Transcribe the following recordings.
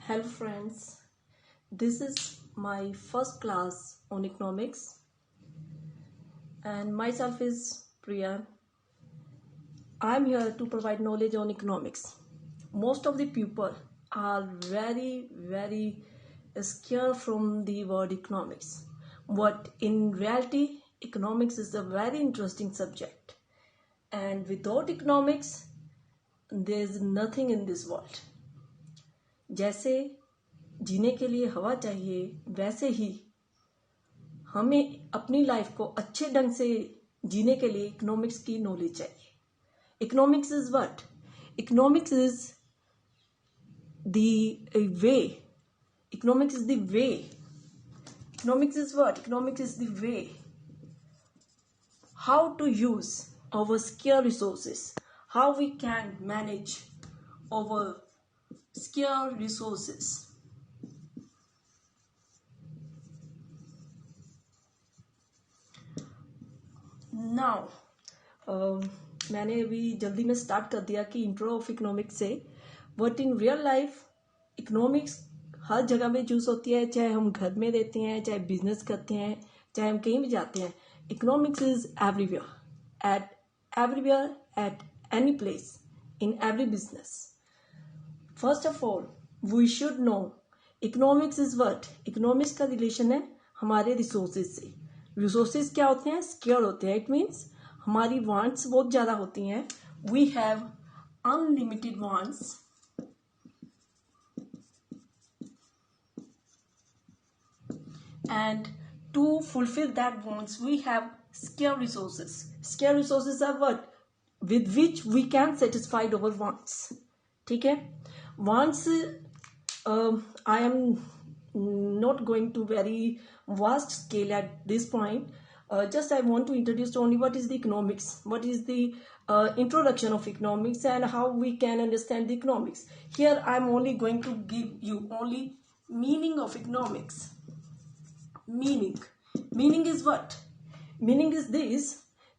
Hello friends, this is my first class on economics and myself is Priya. I am here to provide knowledge on economics. Most of the people are very scared from the word economics. But in reality, economics is a very interesting subject. And without economics, there is nothing in this world. जैसे जीने के लिए हवा चाहिए वैसे ही हमें अपनी life को अच्छे ढंग से जीने के लिए इकोनॉमिक्स की नॉलेज चाहिए. Economics is what? Economics is the way. Economics is the way. Economics is what? Economics is the way how to use our scarce resources, how we can manage our scarce resources. Now मैंने अभी जल्दी में start कर दिया कि intro of economics से, but in real life economics हर जगह में यूज होती है. चाहे हम घर में रहते हैं, चाहे बिजनेस करते हैं, चाहे हम कहीं भी जाते हैं, economics is everywhere at any place in every business. First of all, we should know economics is what? Economics का रिलेशन है हमारे रिसोर्सेज से. रिसोर्सेज क्या होते हैं? स्केयर होते हैं. इट मीन्स हमारी वांट्स बहुत ज़्यादा होती हैं. We have unlimited wants and to fulfill that wants we have scarce resources. Scarce resources are what? With which we can satisfy our wants. ठीक है? Wants I am not going to very vast scale at this point. Just I want to introduce only what is the economics, what is the introduction of economics and how we can understand the economics. Here I am only going to give you only meaning of economics. Meaning is what? Meaning is this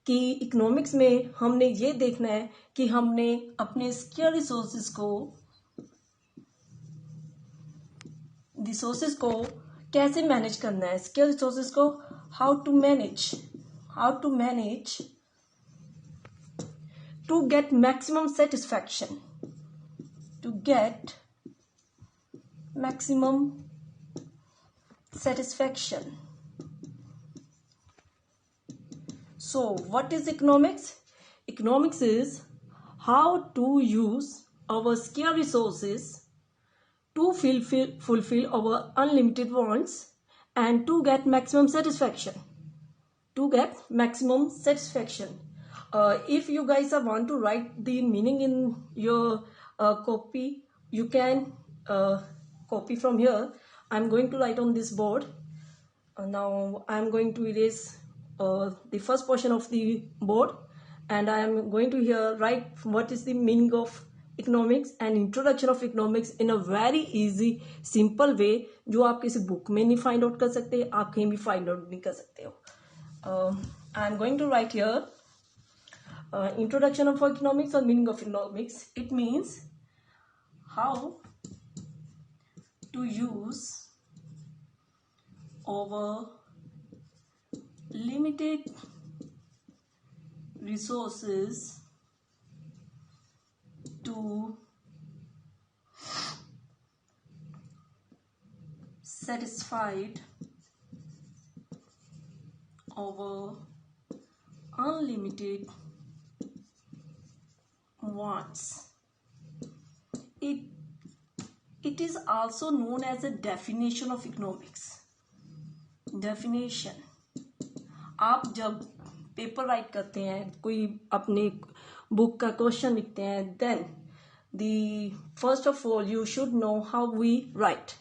कि economics में हमने ये देखना है कि हमने अपने square resources को कैसे मैनेज करना है. स्केयर रिसोर्सेज को how to manage to get maximum satisfaction. So what is economics? Economics is how to use our scarce resources to fulfill our unlimited wants and to get maximum satisfaction. If you guys want to write the meaning in your copy, you can copy from here. I'm going to write on this board. Now I'm going to erase the first portion of the board and I am going to here write what is the meaning of economics and introduction of economics in a very easy simple way जो आप किसी book में नहीं find out कर सकते, आप कहीं भी फाइंड आउट नहीं कर सकते हो. I am going to write here introduction of economics or meaning of economics. It means how to use our limited resources to satisfy our unlimited wants. It is also known as a definition of economics. Definition. आप जब paper right करते हैं, कोई अपने book का question लिखते हैं, then the first of all you should know how we write,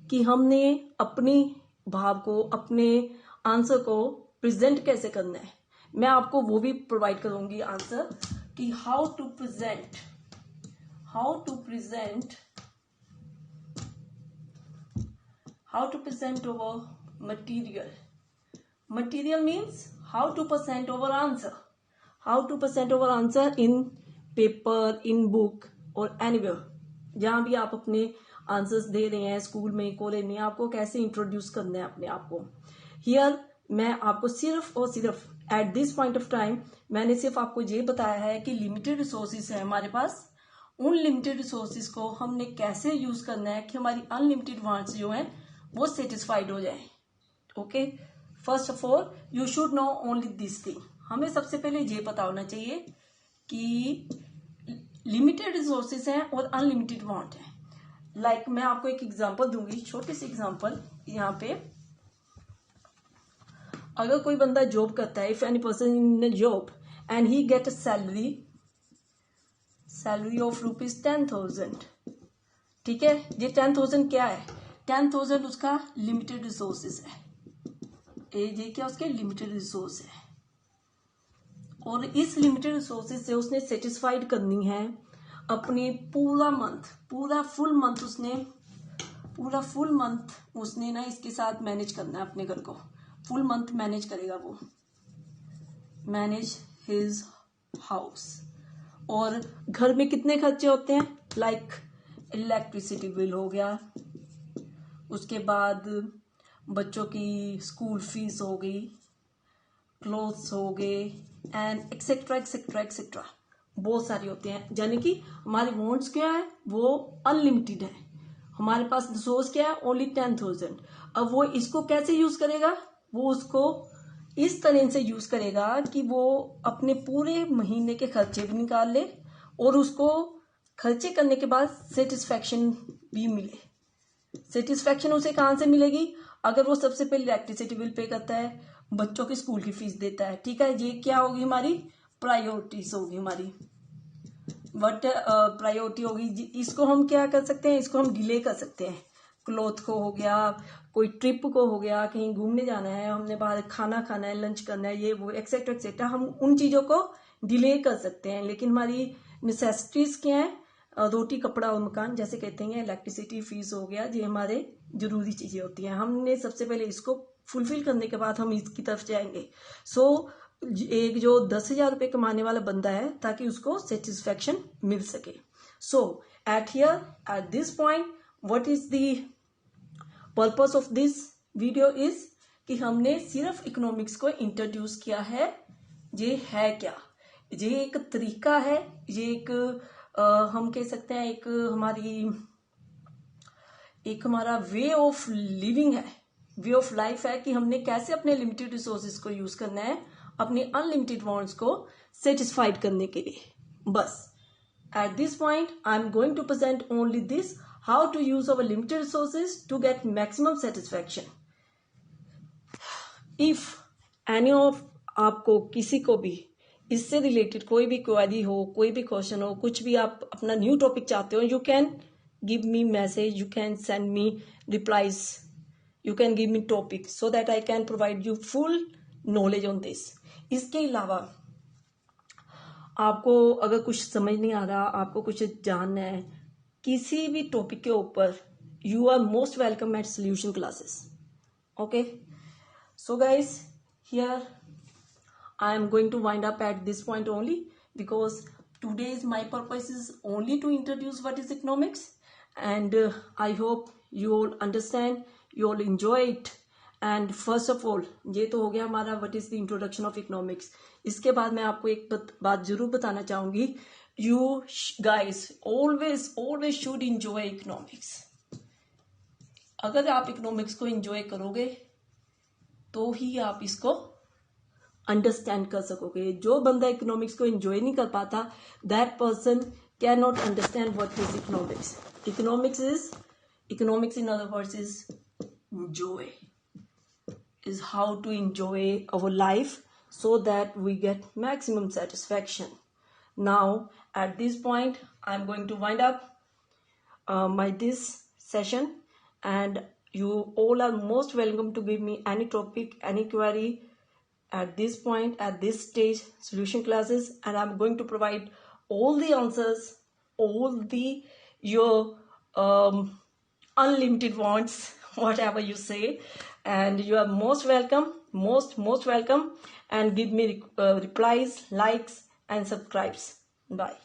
कि हमने अपनी भाव को, अपने आंसर को प्रेजेंट कैसे करना है. मैं आपको वो भी प्रोवाइड करूंगी आंसर कि how to present our material. Material means how to present our answer in paper, in book or anywhere. जहाँ भी आप अपने आंसर्स दे रहे हैं, स्कूल में, कॉलेज में, आपको कैसे इंट्रोड्यूस करना है अपने आप को। हियर मैं आपको सिर्फ और सिर्फ eight this point of time मैंने सिर्फ आपको ये बताया है कि लिमिटेड रिसोर्सेज है हमारे पास, उन लिमिटेड रिसोर्सेज को हमने कैसे यूज करना है कि हमारी अनलिमिटेड वांट्स जो हैं वो सेटिस्फाइड हो जाए। Okay, first of all you should no only this thing. हमें सबसे पहले ये पता होना चाहिए कि लिमिटेड रिसोर्सेज हैं और अनलिमिटेड वांट है। लाइक मैं आपको एक एग्जांपल दूंगी, छोटी सी एग्जांपल। यहाँ पे अगर कोई बंदा जॉब करता है, if any person in job and he get a salary of ₹10,000, ठीक है। ये 10,000 क्या है? 10,000 उसका लिमिटेड रिसोर्सेज है, ये क्या उसके लिमिटेड रिसोर्स है। और इस लिमिटेड रिसोर्सेज से उसने सेटिस्फाइड करनी है अपनी पूरा फुल मंथ उसने ना इसके साथ मैनेज करना है अपने घर को। फुल मंथ मैनेज करेगा वो, मैनेज हिज हाउस। और घर में कितने खर्चे होते हैं? लाइक इलेक्ट्रिसिटी बिल हो गया, उसके बाद बच्चों की स्कूल फीस हो गई, क्लोथ्स हो गए, एंड एक्सेट्रा एक्सेट्रा एक्सेट्रा, बहुत सारी होते हैं। यानी कि हमारे वांट्स क्या है? वो अनलिमिटेड है। हमारे पास रिसोर्स क्या है? ओनली 10,000। अब वो इसको कैसे यूज करेगा? वो उसको इस तरह से यूज करेगा कि वो अपने पूरे महीने के खर्चे भी निकाल ले और उसको खर्चे करने के बाद सेटिस्फैक्शन भी मिले। सेटिस्फैक्शन उसे कहाँ से मिलेगी? अगर वो सबसे पहले इलेक्ट्रिसिटी बिल पे करता है, बच्चों की स्कूल की फीस देता है, ठीक है। ये क्या होगी? हमारी प्रायोरिटीज होगी हमारी। बट प्रायोरिटी होगी, इसको हम क्या कर सकते हैं? इसको हम डिले कर सकते हैं। क्लॉथ को हो गया, कोई ट्रिप को हो गया, कहीं घूमने जाना है, हमने बाहर खाना खाना है, लंच करना है, ये वो एक्सेट्रा एक्सेट्रा, हम उन चीजों को डिले कर सकते हैं। लेकिन हमारी नेसेसिटीज क्या है? रोटी कपड़ा और मकान, जैसे कहते हैं, इलेक्ट्रिसिटी फीस हो गया, ये हमारे जरूरी चीजें होती हैं। हमने सबसे पहले इसको फुलफिल करने के बाद हम इसकी तरफ जाएंगे। सो एक जो 10,000 रुपये कमाने वाला बंदा है, ताकि उसको सेटिस्फेक्शन मिल सके। So at this point what is the purpose of this video is कि हमने सिर्फ इकोनॉमिक्स को इंट्रोड्यूस किया है। ये है क्या? ये एक तरीका है, ये एक हम कह सकते हैं एक हमारा वे ऑफ लिविंग है, वे ऑफ लाइफ है कि हमने कैसे अपने लिमिटेड रिसोर्सेज को यूज करना है अपने अनलिमिटेड वांट्स को सेटिस्फाइड करने के लिए। बस at this point I am going to present only this, how to use our limited resources to get maximum satisfaction. If any of आपको किसी को भी इससे रिलेटेड कोई भी क्वेरी हो, कोई भी क्वेश्चन हो, कुछ भी आप अपना न्यू टॉपिक चाहते हो, you can give me message, you can send me replies, you can give me topic so that I can provide you full knowledge on this. इसके अलावा आपको अगर कुछ समझ नहीं आ रहा, आपको कुछ जानना है किसी भी टॉपिक के ऊपर, you are most welcome at solution classes. Okay, so guys, here I am going to wind up at this point only, because today's my purpose is only to introduce what is economics, and I hope you all understand, you all enjoy it. And first of all, ये तो हो गया हमारा what is the introduction of economics. इसके बाद मैं आपको एक बात जरूर बताना चाहूंगी, you guys always should enjoy economics. अगर आप इकोनॉमिक्स को एंजॉय करोगे तो ही आप इसको अंडरस्टैंड कर सकोगे। जो बंदा इकोनॉमिक्स को एंजॉय नहीं कर पाता, that person can not understand what is economics. Economics in other words is joy, is how to enjoy our life so that we get maximum satisfaction. Now at this point I'm going to wind up this session, and you all are most welcome to give me any topic, any query at this point, at this stage, solution classes, and I'm going to provide all the answers, all the your unlimited wants, whatever you say, and you are most welcome, most welcome, and give me replies, likes, and subscribes. Bye.